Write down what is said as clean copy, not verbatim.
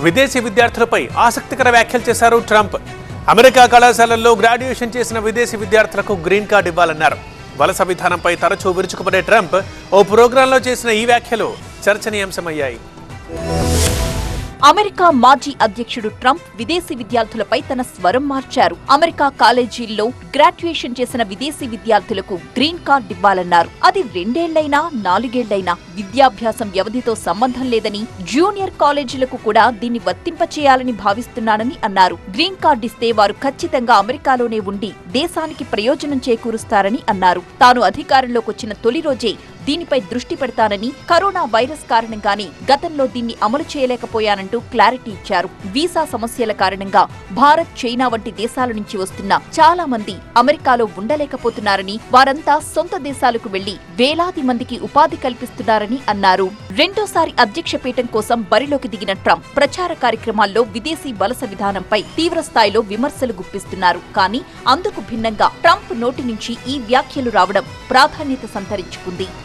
విదేశీ విద్యార్థులపై ఆసక్తికర వ్యాఖ్యలు చేశారు ట్రంప్. అమెరికా కళాశాలల్లో గ్రాడ్యుయేషన్ చేసిన విదేశీ విద్యార్థులకు గ్రీన్ కార్డు ఇవ్వాలన్నారు. వలస విధానంపై తరచూ విరుచుకుపడే ట్రంప్ ఓ ప్రోగ్రాంలో చేసిన ఈ వ్యాఖ్యలు చర్చనీయాంశమయ్యాయి. అమెరికా మాజీ అధ్యక్షుడు ట్రంప్ విదేశీ విద్యార్థులపై తన స్వరం మార్చారు. అమెరికా కాలేజీల్లో గ్రాడ్యుయేషన్ చేసిన విదేశీ విద్యార్థులకు గ్రీన్ కార్డు ఇవ్వాలన్నారు. అది 2 ఏళ్లైనా 4 ఏళ్లైనా విద్యాభ్యాసం వ్యవధితో సంబంధం లేదని, జూనియర్ కాలేజీలకు కూడా దీన్ని వర్తింపచేయాలని భావిస్తున్నానని అన్నారు. గ్రీన్ కార్డు ఇస్తే వారు ఖచ్చితంగా అమెరికాలోనే ఉండి దేశానికి ప్రయోజనం చేకూరుస్తారని అన్నారు. తాను అధికారంలోకి వచ్చిన తొలి రోజే దీనిపై దృష్టి పెడతానని, కరోనా వైరస్ కారణంగానే గతంలో దీన్ని అమలు చేయలేకపోయానంటూ క్లారిటీ ఇచ్చారు. వీసా సమస్యల కారణంగా భారత్, చైనా వంటి దేశాల నుంచి వస్తున్న చాలా మంది అమెరికాలో ఉండలేకపోతున్నారని, వారంతా సొంత దేశాలకు వెళ్లి వేలాది మందికి ఉపాధి కల్పిస్తున్నారని అన్నారు. రెండోసారి అధ్యక్ష పీఠం కోసం బరిలోకి దిగిన ట్రంప్ ప్రచార కార్యక్రమాల్లో విదేశీ వలస విధానంపై తీవ్రస్థాయిలో విమర్శలు గుప్పిస్తున్నారు. కానీ అందుకు భిన్నంగా ట్రంప్ నోటి నుంచి ఈ వ్యాఖ్యలు రావడం ప్రాధాన్యత సంతరించుకుంది.